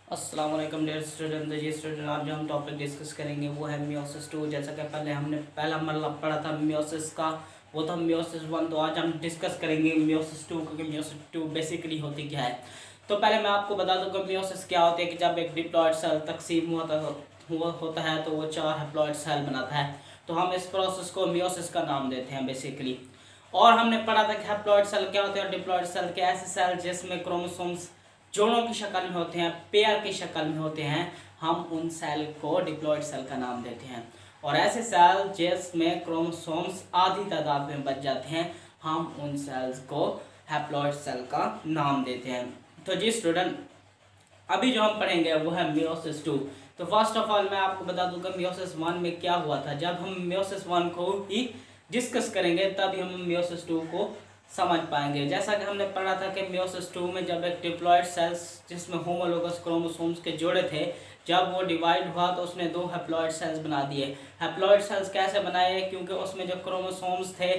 अस्सलाम वालेकुम dear student. जी student, आज जो हम टॉपिक डिस्कस करेंगे वो है मियोसिस टू। जैसा कि पहले हमने पहला मरला पढ़ा था मियोसिस का, वो था मियोसिस वन। तो आज हम डिस्कस करेंगे मियोसिस टू, क्योंकि मियोसिस टू बेसिकली होती क्या है। तो पहले मैं आपको बता दूं कि मियोसिस क्या होती है कि जब एक डिप्लॉयड सेल तकसीम होता है तो वो 4 हैप्लॉयड सेल बनाता है। तो हम इस प्रोसेस को मियोसिस का नाम देते हैं बेसिकली। और हमने पढ़ा था कि हैप्लॉयड सेल क्या होते हैं और डिप्लॉयड सेल के ऐसे सेल जिसमें क्रोमोसोम्स जोड़ों की शक्ल में होते हैं, पेयर की शक्ल में होते हैं, हम उन सेल को डिप्लॉयड सेल का नाम देते हैं। और ऐसे सेल जिसमें क्रोमोसोम्स आधी तादाद में बच जाते हैं, हम उन सेल्स को हैप्लॉयड सेल का नाम देते हैं। तो जी स्टूडेंट, अभी जो हम पढ़ेंगे वो है मियोसिस टू। तो फर्स्ट ऑफ ऑल मैं आपको बता दूं कि मियोसिस वन में क्या हुआ था। जब हम मियोसिस वन को ही डिस्कस करेंगे तभी हम मियोसिस टू को समझ पाएंगे। जैसा कि हमने पढ़ा था कि मियोसिस टू में जब एक डिप्लॉयड सेल्स जिसमें होमोलोगस क्रोमोसोम्स के जोड़े थे, जब वो डिवाइड हुआ तो उसने 2 हैप्लॉयड सेल्स बना दिए। हैप्लॉयड सेल्स कैसे बनाए? क्योंकि उसमें जो क्रोमोसोम्स थे,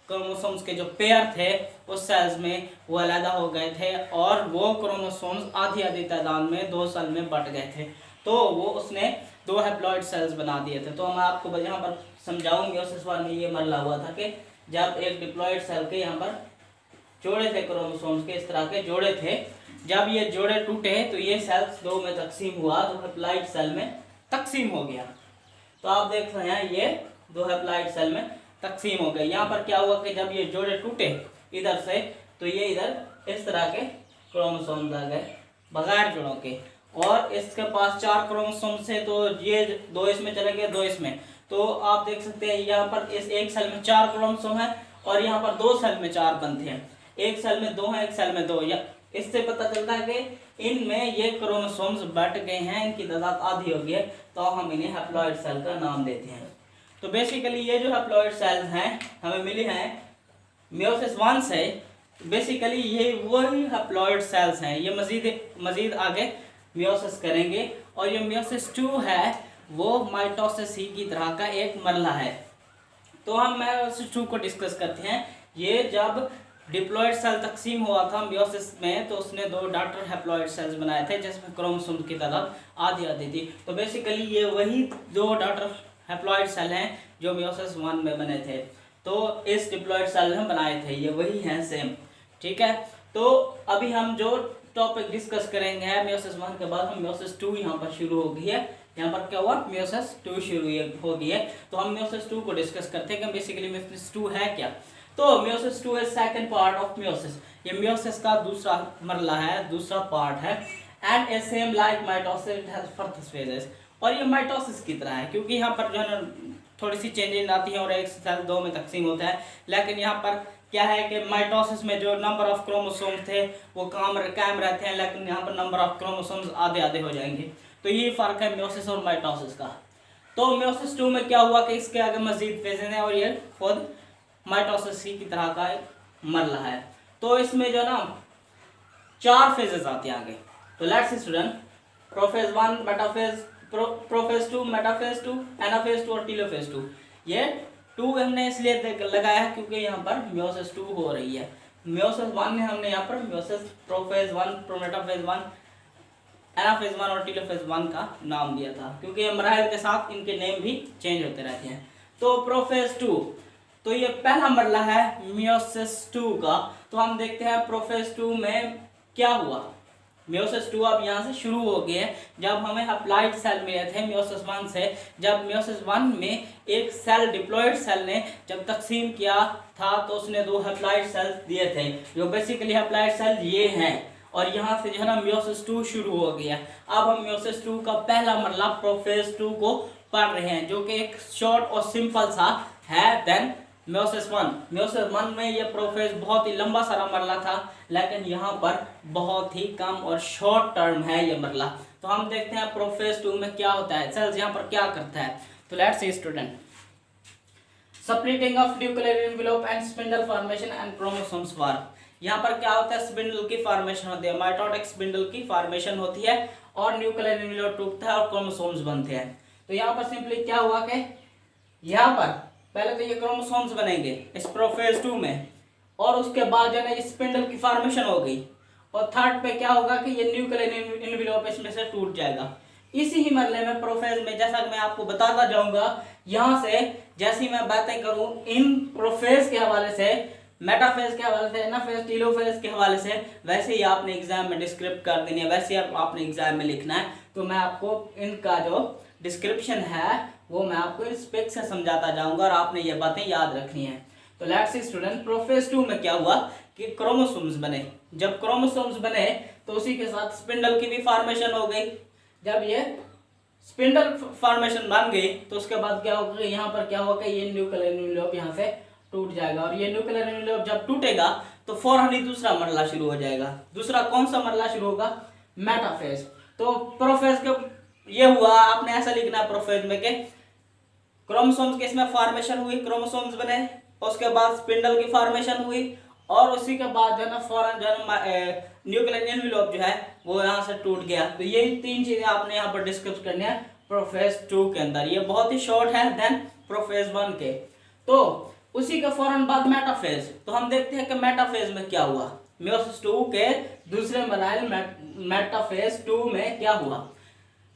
क्रोमोसोम्स के जो पेयर थे उस सेल्स में वो अलग हो गए थे और वो क्रोमोसोम्स आधी आधी तादाद में 2 सेल में बट गए थे। तो वो उसने 2 हैप्लॉयड सेल्स बना दिए थे। तो मैं आपको यहाँ पर समझाऊंगी उस में ये मरला हुआ था कि जब एक डिप्लॉयड सेल के यहाँ पर जोड़े थे, क्रोमोसोम्स के इस तरह के जोड़े थे, जब ये जोड़े टूटे तो ये सेल्स 2 में तकसीम हुआ, तो हैप्लॉयड सेल में तकसीम हो गया। तो आप देख रहे हैं ये 2 हैप्लॉयड सेल में तकसीम हो गए। यहाँ पर क्या हुआ कि जब ये जोड़े टूटे इधर से, तो ये इधर इस तरह के क्रोमोसोम्स आ गए बगैर जोड़ों के, और इसके पास 4 क्रोमोसोम्स थे, तो ये 2 इसमें चले गए, 2 इसमें। तो आप देख सकते हैं यहाँ पर इस एक सेल में 4 क्रोमोसोम है और यहाँ पर 2 सेल में 4 बनते हैं। एक सेल में 2 है, एक सेल में 2। या इससे पता चलता है कि इनमें ये क्रोमोसोम्स बट गए हैं, इनकी तादाद आधी हो गई है, तो हम इन्हें हैप्लॉयड सेल का नाम देते हैं। तो बेसिकली ये जो हैप्लॉयड सेल्स हैं हमें मिली हैं मियोसिस वन से। बेसिकली ये वही हैप्लॉयड सेल्स हैं, ये मजीद आगे मियोसिस करेंगे। और ये मियोसिस टू है वो माइटोसिस ही की तरह का एक मरला है। तो हम मियोसिस टू को डिस्कस करते हैं। ये जब डिप्लॉयड सेल तकसीम हुआ था मियोसिस में, तो उसने 2 डॉटर हैप्लॉयड सेल्स बनाए थे जिसमें क्रोमोसोम की तादाद आधी आधी थी। तो बेसिकली ये वही 2 डॉटर हैप्लॉयड सेल हैं जो मियोसिस वन में बने थे। तो इस डिप्लॉयड सेल में बनाए थे, ये वही हैं सेम। ठीक है, तो अभी हम जो टॉपिक डिस्कस करेंगे मियोसिस वन के बाद हम मियोसिस टू यहाँ पर शुरू हो गई है। यहाँ पर क्या हुआ, मियोसिस टू शुरू हो गई है। तो हम मियोसिस टू को डिस्कस करते हैं कि बेसिकली मियोसिस टू है क्या। तो meiosis two is second part of meiosis. ये मियोसिस का दूसरा मरला है, दूसरा पार्ट है। And A same like mitosis it has first phases. और ये माइटोसिस की तरह है, क्योंकि यहाँ पर जो है ना थोड़ी सी चेंजेस आती हैं और एक सेल 2 में तकसीम होता है। लेकिन यहाँ पर क्या है कि माइटोसिस में जो नंबर ऑफ क्रोमोसोम्स थे वो कायम रहते हैं, लेकिन यहाँ पर नंबर ऑफ क्रोमोसोम्स आधे आधे हो जाएंगे। तो ये फर्क है मियोसिस और माइटोसिस का। तो मियोसिस टू में क्या हुआ कि इसके आगे मजीद फेजेस हैं और ये खुद माइटोसिस की तरह का एक मरला है। तो इसमें जो ना 4 फेजेस आते हैं आगे। तो let's see student, prophase 1, metaphase, prophase 2, metaphase 2, anaphase 2 और टेलोफेज 2। ये 2 हमने इसलिए लगाया है क्योंकि यहाँ पर मियोसिस 2 हो रही है। मियोसिस 1 में हमने यहाँ पर मियोसिस प्रोफेज 1, मेटाफेज 1, एनाफेज 1 और टेलोफेज 1 का नाम दिया था, क्योंकि मराहल के साथ इनके नेम भी चेंज होते रहते हैं। तो प्रोफेज 2, तो ये पहला मरला है मियोसिस 2 का। तो हम देखते हैं प्रोफेज 2 में क्या हुआ। मियोसिस 2 अब यहाँ से शुरू हो गए हैं। जब हमें हैप्लॉयड सेल मिले थे मियोसिस 1 से, जब मियोसिस 1 में एक सेल डिप्लॉयड सेल ने जब तकसीम किया था तो उसने 2 हैप्लॉयड सेल्स दिए थे, जो बेसिकली हैप्लॉयड सेल ये हैं। और यहाँ से जो है ना मियोसिस 2 शुरू हो गया। अब हम मियोसिस 2 का पहला मरला प्रोफेज 2 को पढ़ रहे हैं, जो कि एक शॉर्ट और सिंपल सा है देन मियोसिस 1। मियोसिस 1 में ये प्रोफेज बहुत ही लंबा सारा मरला था, लेकिन यहाँ पर बहुत ही कम और शॉर्ट टर्म है ये मरला। तो हम देखते हैं प्रोफेज 2 में क्या होता है, सेल्स यहाँ पर क्या करता है। तो let's see student, splitting of nuclear envelope and spindle formation and chromosomes form. यहाँ पर क्या होता है, स्पिंडल की फॉर्मेशन होती है, माइटोटिक स्पिंडल की फॉर्मेशन होती है और न्यूक्लियर एनवेलप टूटता है और क्रोमोसोम्स बनते हैं। तो यहाँ पर सिंपली क्या हुआ कि यहाँ पर पहले तो ये क्रोमोसोम्स बनेंगे इस प्रोफेज 2 में, और उसके बाद जो है ना स्पिंडल की फॉर्मेशन हो गई, और थर्ड पे क्या होगा कि ये न्यूक्लियर एनवेलोप इसमें से टूट जाएगा। इसी ही मरले में प्रोफेज में जैसा कि मैं आपको बताता जाऊंगा, यहाँ से जैसी मैं बातें करूं इन प्रोफेज के हवाले से, मेटाफेज के हवाले से, एनाफेज, टीलोफेज के हवाले से, वैसे ही आपने एग्जाम में डिस्क्रिप्ट कर देनी है, वैसे ही आपने एग्जाम में लिखना है। तो मैं आपको इनका जो डिस्क्रिप्शन है वो मैं आपको इस पिक से समझाता जाऊंगा और आपने ये बातें याद रखनी है। तो लेट्स सी स्टूडेंट, प्रोफेज 2 में क्या हुआ कि क्रोमोसोम्स बने। जब क्रोमोसोम्स बने तो उसी के साथ स्पिंडल की भी फॉर्मेशन हो गई। जब ये स्पिंडल फॉर्मेशन बन गई तो उसके बाद क्या होगा, यहाँ पर क्या होगा, ये न्यूक्लियर एनवेलोप यहाँ से टूट जाएगा। और ये न्यूक्लियर एनवेलोप जब टूटेगा तो फौरन ही दूसरा मरला शुरू हो जाएगा। दूसरा कौन सा मरला शुरू होगा, मेटाफेज। तो प्रोफेज के ये हुआ, आपने ऐसा लिखना है प्रोफेज में कि क्रोमोसोम्स के इसमें फॉर्मेशन हुई, क्रोमोसोम्स बने, उसके बाद स्पिंडल की फॉर्मेशन हुई और उसी के बाद जो है ना फौरन जो है न्यूक्लियर एनवेलोप जो है वो यहाँ से टूट गया। तो ये तीन चीजें आपने यहाँ पर डिस्कस करनी है प्रोफेज 2 के अंदर। ये बहुत ही शॉर्ट है देन प्रोफेज 1 के। तो उसी के फौरन बाद मेटाफेज। तो हम देखते हैं कि मेटाफेज में क्या हुआ। मेयोसिस 2 के दूसरे मराइल मेटाफेज 2 में क्या हुआ।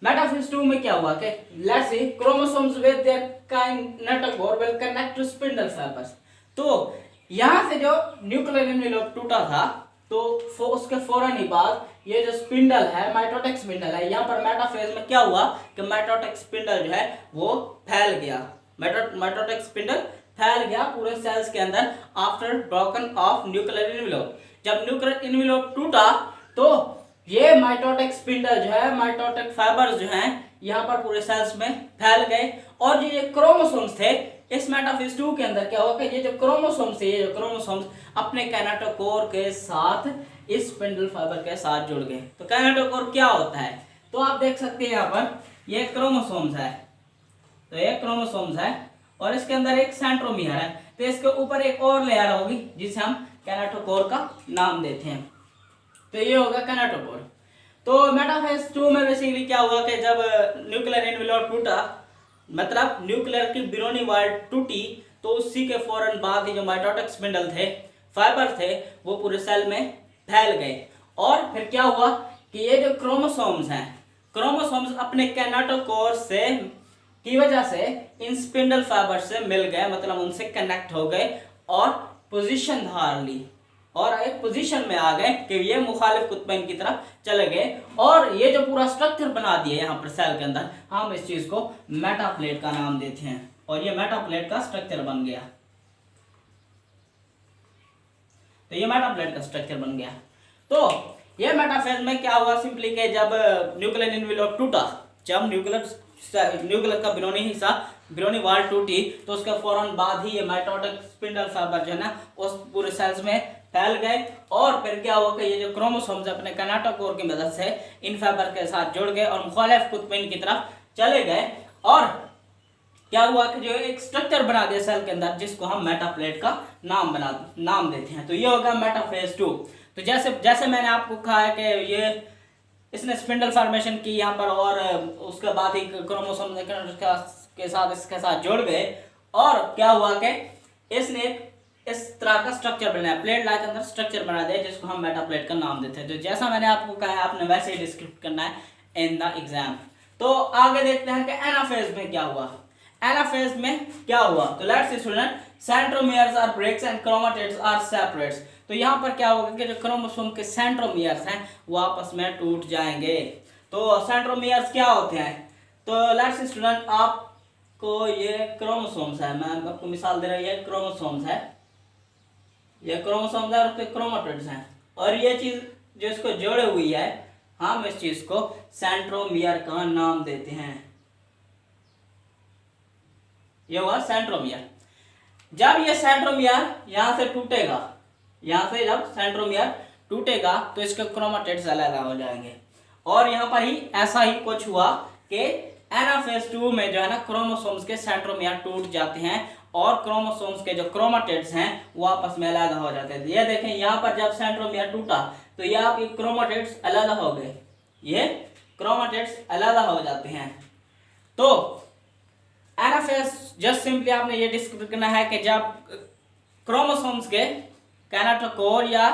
मेटाफेज 2 में क्या हुआ कि let's see chromosomes with their kinetochore will connect to spindle fibres. तो यहाँ से जो न्यूक्लियर एनवेलोप टूटा था तो उसके फौरन ही बाद ये जो स्पिंडल है, माइटोटिक स्पिंडल है, यहाँ पर मेटाफेज में क्या हुआ कि माइटोटिक स्पिंडल जो है वो फैल गया। माइटोटिक स्पिंडल फैल गया पूरे सेल्स के अंदर after broken of nuclear envelope. जब न्यूक्लियर एनवेलोप टूटा तो ये माइटोटिक स्पिंडल जो है, माइटोटिक फाइबर्स जो हैं यहाँ पर पूरे सेल्स में फैल गए। और जो ये क्रोमोसोम्स थे इस मेटाफेज 2 के अंदर क्या हुआ कि ये जो क्रोमोसोम्स थे, ये जो क्रोमोसोम्स अपने काइनेटोकोर के साथ इस स्पिंडल फाइबर के साथ जुड़ गए। तो काइनेटोकोर क्या होता है, तो आप देख सकते हैं यहाँ पर ये क्रोमोसोम्स है, तो ये क्रोमोसोम्स है और इसके अंदर एक सेंट्रोमियर है। तो इसके ऊपर एक और लेयर होगी जिसे हम काइनेटोकोर का नाम देते हैं। तो ये होगा काइनेटोकोर। तो मेटाफेज 2 में बेसिकली क्या हुआ कि जब न्यूक्लियर एनवेलोप टूटा, मतलब न्यूक्लियर की बिरोनी वाल टूटी, तो उसी के फौरन बाद ही जो माइटोटिक स्पिंडल थे, फाइबर थे, वो पूरे सेल में फैल गए। और फिर क्या हुआ कि ये जो क्रोमोसोम्स हैं, क्रोमोसोम्स अपने काइनेटोकोर से की वजह से इन स्पिंडल फाइबर से मिल गए, मतलब उनसे कनेक्ट हो गए और पोजीशन धार ली और एक पोजीशन में आ गए कि ये मुखालिफ कुतबैन की तरफ चले गए। और ये जो पूरा स्ट्रक्चर बना दिया यहाँ पर सेल के अंदर, हम इस चीज को मेटाप्लेट का नाम देते हैं और ये मेटाप्लेट का स्ट्रक्चर बन गया। तो ये मेटाप्लेट का स्ट्रक्चर बन गया। तो ये मेटाफेज में क्या हुआ सिंपली कि जब न्यूक्लियर एनवेलोप टूटा, जब न्यूक्लियर का बिरोनी हिस्सा, बिरोनी वाल टूटी, तो उसके फौरन बाद ही ये माइटोटिक स्पिंडल फाइबर जो है ना उस पूरे सेल्स में फैल गए। और फिर क्या हुआ कि ये जो क्रोमोसोम्स अपने काइनेटोकोर की मदद से इन फाइबर के साथ जुड़ गए और मुखालिफ कुतबैन की तरफ चले गए। और क्या हुआ कि जो एक स्ट्रक्चर बना दिया सेल के अंदर जिसको हम मेटाप्लेट का नाम देते हैं। तो ये होगा मेटाफेज 2। तो जैसे मैंने आपको कहा है कि ये इसने स्पिंडल फॉर्मेशन की यहाँ पर और उसके बाद ही क्रोमोसोम के साथ इसके साथ जुड़ गए और क्या हुआ कि इसने इस तरह का स्ट्रक्चर बनाया, प्लेट लाइक अंदर स्ट्रक्चर बना दिया जिसको हम मेटाप्लेट का नाम देते हैं। तो जैसा मैंने आपको कहा है आपने वैसे ही डिस्क्रिप्ट करना है इन द एग्जाम। तो आगे देखते हैं कि एनाफेज में क्या हुआ। एनाफेज में क्या हुआ, तो let's see student, centromeres are breaks and chromatids are separates. तो यहाँ पर क्या होगा कि जो क्रोमोसोम के सेंट्रोमियर्स हैं वो आपस में टूट जाएंगे। तो सेंट्रोमियर्स क्या होते हैं, तो लेट्स सी स्टूडेंट, आपको ये क्रोमोसोम्स है, मैं आपको मिसाल दे रहा हूँ, ये क्रोमोसोम्स है, ये क्रोमोसोम्स है और उसके क्रोमेटिड्स हैं और ये चीज जो इसको जोड़े हुई है हम इस चीज को सेंट्रोमियर का नाम देते हैं। ये हुआ सेंट्रोमियर। जब ये सेंट्रोमियर यहां से टूटेगा, यहां से जब सेंट्रोमियर टूटेगा तो इसके क्रोमेटिड्स अलग हो जाएंगे। और यहाँ पर ही ऐसा ही कुछ हुआ कि एनाफेज 2 में जो है ना क्रोमोसोम्स के सेंट्रोमियर टूट जाते हैं और क्रोमोसोम्स के जो क्रोमेटिड्स हैं वो आपस में अलग हो जाते हैं। ये देखें यहाँ पर जब सेंट्रोमियर टूटा तो ये आपके क्रोमेटिड्स अलग हो गए, ये क्रोमेटिड्स अलग हो जाते हैं। तो एनाफेज जस्ट सिंपली आपने ये डिस्क्राइब करना है कि जब क्रोमोसोम्स के काइनेटोकोर या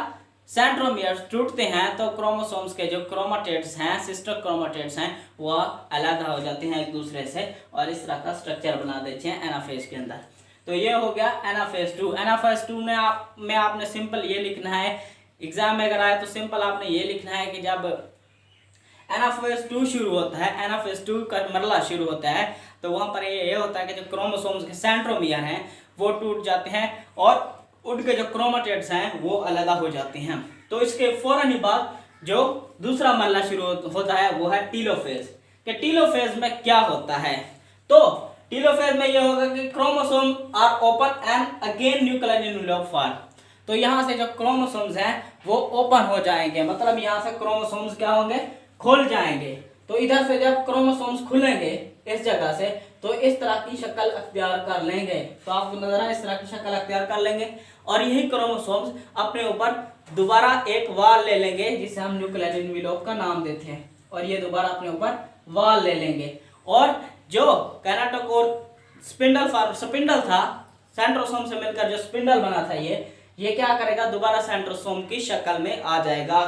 सेंट्रोमियर्स टूटते हैं तो क्रोमोसोम्स के जो क्रोमाटिड्स हैं, सिस्टर क्रोमाटिड्स हैं, वह अलग हो जाते हैं एक दूसरे से और इस तरह का स्ट्रक्चर बना देते हैं एनाफेज के अंदर। तो ये हो गया एनाफेज 2। एनाफेज 2 में आपने सिंपल ये लिखना है, एग्जाम में अगर आए तो सिंपल आपने ये लिखना है कि जब एनाफेज 2 शुरू होता है, एनाफेज 2 का मरला शुरू होता है, तो वहां पर ये होता है कि जो क्रोमोसोम्स के सेंट्रोमियर हैं वो टूट जाते हैं और उनके जो क्रोमाटिड्स हैं वो अलग हो जाते हैं। तो इसके फौरन ही बाद जो दूसरा मरला शुरू होता है वो है टीलोफेज। कि टीलोफेज में क्या होता है, तो टीलोफेज में ये होगा कि chromosome are open and again nuclear envelope form. तो यहाँ से जो क्रोमोसोम्स हैं वो ओपन हो जाएंगे, मतलब यहाँ से क्रोमोसोम्स क्या होंगे, खुल जाएंगे। तो इधर से जब क्रोमोसोम्स खुलेंगे इस जगह से, तो इस तरह की शक्ल अख्तियार कर लेंगे। तो आपको नजर आ इस तरह की शक्ल अख्तियार कर लेंगे और यही क्रोमोसोम्स अपने ऊपर दोबारा एक वाल ले लेंगे जिसे हम न्यूक्लियर एनवेलप का नाम देते हैं, और ये दोबारा अपने ऊपर वाल ले लेंगे। और जो कैनाटोकोर स्पिंडल था, सेंट्रोसोम से मिलकर जो स्पिंडल बना था, ये क्या करेगा, दोबारा सेंट्रोसोम की शक्ल में आ जाएगा।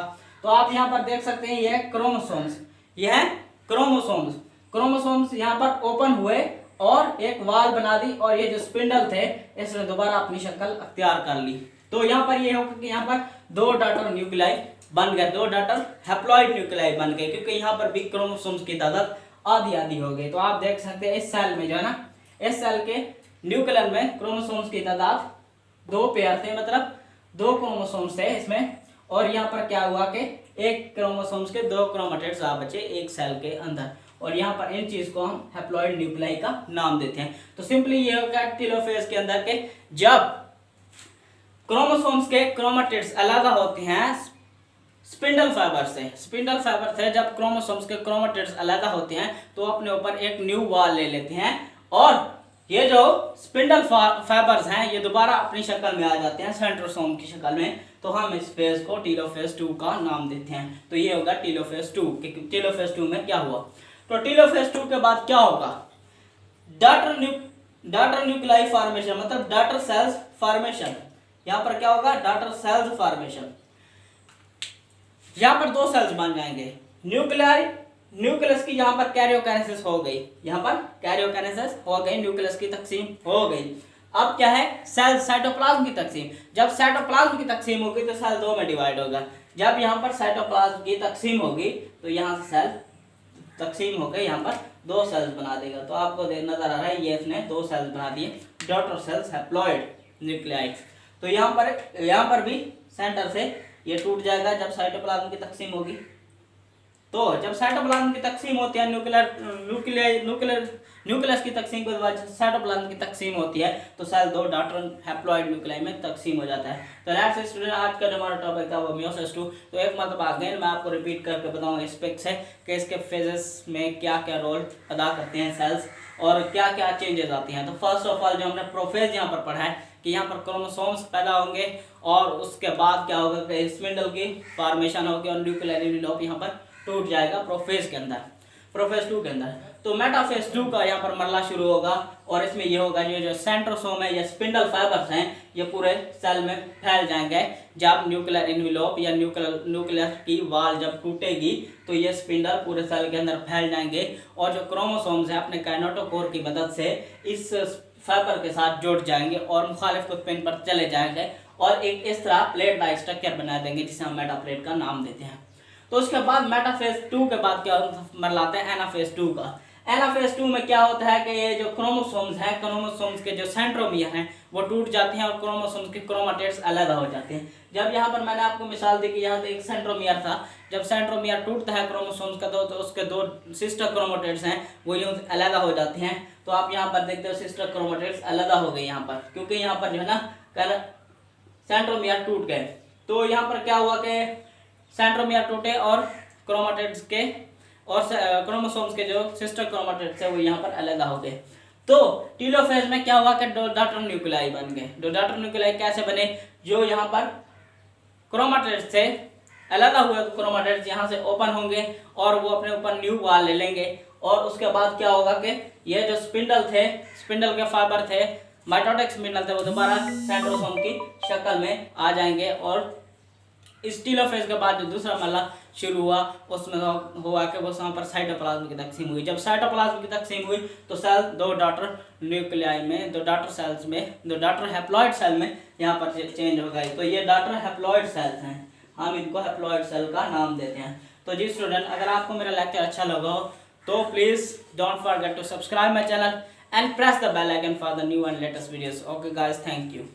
तो आप यहाँ पर देख सकते हैं ये क्रोमोसोम्स, ये है क्रोमोसोम्स यहाँ पर ओपन हुए और एक वाल बना दी और ये जो स्पिंडल थे इसने दोबारा अपनी शक्ल अख्तियार कर ली। तो यहाँ पर ये होगा कि यहाँ पर दो डॉटर न्यूक्लियाई बन गए, दो डॉटर हैप्लॉइड न्यूक्लियाई बन गए, क्योंकि यहाँ पर भी क्रोमोसोम्स की तादाद आधी हो गई। तो आप देख सकते हैं इस सेल में जो है ना, इस सेल के न्यूक्लियर में क्रोमोसोम्स की तादाद 2 पेयर थे, मतलब 2 क्रोमोसोम्स थे इसमें। और यहाँ पर क्या हुआ कि एक क्रोमोसोम्स के 2 क्रोमाटिड्स आ बचे एक सेल के अंदर, और यहाँ पर इन चीज को हम हैप्लॉइड न्यूक्लियाई का नाम देते हैं। तो सिंपली ये होगा टेलोफेज के अंदर के जब क्रोमोसोम्स के क्रोमाटिड्स अलग होते हैं स्पिंडल फाइबर से जब क्रोमोसोम्स के क्रोमाटिड्स अलग होते हैं तो अपने ऊपर एक न्यू वॉल ले लेते हैं, और ये जो स्पिंडल फाइबर्स हैं ये दोबारा अपनी शक्ल में आ जाते हैं सेंट्रोसोम की शक्ल में। तो हम इस फेज को टेलोफेज 2 का नाम देते हैं। तो ये होगा टेलोफेज 2। टेलोफेज 2 में क्या हुआ, तो टेलोफेज 2 के बाद क्या होगा, डॉटर न्यूक्लियाई फॉर्मेशन, मतलब डॉटर सेल्स फॉर्मेशन। यहाँ पर क्या होगा, डॉटर सेल्स फॉर्मेशन। यहाँ पर 2 सेल्स बन जाएंगे, न्यूक्लियस की यहाँ पर कैरियोकाइनेसिस हो गई, यहाँ पर कैरियोकाइनेसिस हो गई, न्यूक्लियस की तकसीम हो गई। अब क्या है, सेल साइटोप्लाज्म की तकसीम। जब साइटोप्लाज्म की तकसीम होगी तो सेल 2 में डिवाइड होगा। जब यहाँ पर साइटोप्लाज्म की तकसीम होगी तो यहाँ से सेल तकसीम होकर यहाँ पर 2 सेल्स बना देगा। तो आपको नजर आ रहा है ये इसने 2 सेल्स बना दिए, डॉटर सेल्स हैप्लॉइड न्यूक्लियाई। तो यहाँ पर भी सेंटर से ये टूट जाएगा जब साइटोप्लाज्म की तकसीम होगी। तो जब साइटोप्लाज्म की तकसीम होती है, न्यूक्लियस की तकसीम के बाद साइटोप्लाज्म की तकसीम होती है तो सेल 2 डॉटर हैप्लॉइड न्यूक्लियाई में तकसीम हो जाता है। तो लेट्स स्टूडेंट, आज का जो हमारा टॉपिक था वो मियोसिस 2। तो एक मतलब अगेन मैं आपको रिपीट करके बताऊंगा इस पिक से कि इसके फेजेस में क्या क्या रोल अदा करते हैं सेल्स और क्या क्या चेंजेस आती हैं। तो फर्स्ट ऑफ ऑल जो हमने प्रोफेज यहाँ पर पढ़ा है कि यहाँ पर क्रोमोसोम्स पैदा होंगे और उसके बाद क्या होगा कि स्पिंडल की फॉर्मेशन होगी और न्यूक्लियर एनवेलप यहाँ पर टूट जाएगा प्रोफेज के अंदर, प्रोफेज 2 के अंदर। तो मेटाफेज 2 का यहाँ पर मरला शुरू होगा और इसमें ये होगा जो सेंट्रोसोम है या स्पिंडल फाइबर्स हैं ये पूरे सेल में फैल जाएंगे। जब न्यूक्लियर एनवेलप या न्यूक्लियर की वॉल जब टूटेगी तो ये स्पिंडल पूरे सेल के अंदर फैल जाएंगे और जो क्रोमोसोम्स हैं अपने काइनेटोकोर की मदद से इस फाइबर के साथ जुड़ जाएंगे और मुखालिफ पिन पर चले जाएंगे और एक इस तरह प्लेट लाइक स्ट्रक्चर बना देंगे जिसे हम मेटाप्लेट का नाम देते हैं। तो उसके बाद मेटाफेज 2 के बाद क्या मरलाते हैं एनाफेज 2 का। एनाफेज 2 में क्या होता है कि ये जो क्रोमोसोम्स हैं, क्रोमोसोम्स के जो सेंट्रोमियर हैं वो टूट जाते हैं और क्रोमोसोम्स के क्रोमाटिड्स अलग हो जाते हैं। जब यहाँ पर मैंने आपको मिसाल दी कि यहाँ पे एक सेंट्रोमियर था, जब सेंट्रोमियर टूटता है क्रोमोसोम्स का तो उसके 2 सिस्टर क्रोमाटिड्स हैं वो यूं अलग हो जाते हैं। तो आप यहाँ पर देखते हो सिस्टर क्रोमाटिड्स अलग हो गए यहाँ पर, क्योंकि यहाँ पर जो है ना सेंट्रोमियर टूट गए। तो यहाँ पर क्या हुआ कि सेंट्रोमियर टूटे और क्रोमाटिड्स के और क्रोमोसोम्स के जो सिस्टर क्रोमाटिड्स है वो यहाँ पर अलग हो गए। तो टेलोफेज में क्या हुआ कि 2 डॉटर न्यूक्लियाई बन गए। 2 डॉटर न्यूक्लियाई कैसे बने, जो यहाँ पर क्रोमाटिड्स से अलग हुए क्रोमाटिड्स यहाँ से ओपन होंगे और वो अपने ऊपर न्यू वॉल ले लेंगे और उसके बाद क्या होगा कि ये जो स्पिंडल थे, स्पिंडल के फाइबर थे, माइटोटिक स्पिंडल थे, वो दोबारा सेंट्रोसोम की शक्ल में आ जाएंगे और स्टीलोफेज के बाद जो दूसरा मरला शुरू हुआ उसमें हुआ कि बस वहाँ पर साइटोप्लाज्म की तकसीम हुई। जब साइटोप्लाज्म की तकसीम हुई तो सेल दो डॉटर न्यूक्लियाई में, दो डॉटर सेल्स में, दो डॉटर हैप्लॉइड सेल में यहाँ पर चेंज हो गई। तो ये डॉटर हैप्लॉइड सेल्स हैं, हम इनको हैप्लॉइड सेल का नाम देते हैं। तो जी स्टूडेंट, अगर आपको मेरा लेक्चर अच्छा लगा हो तो please don't forget to subscribe my channel and press the bell icon for the new and latest videos. Okay guys, thank you.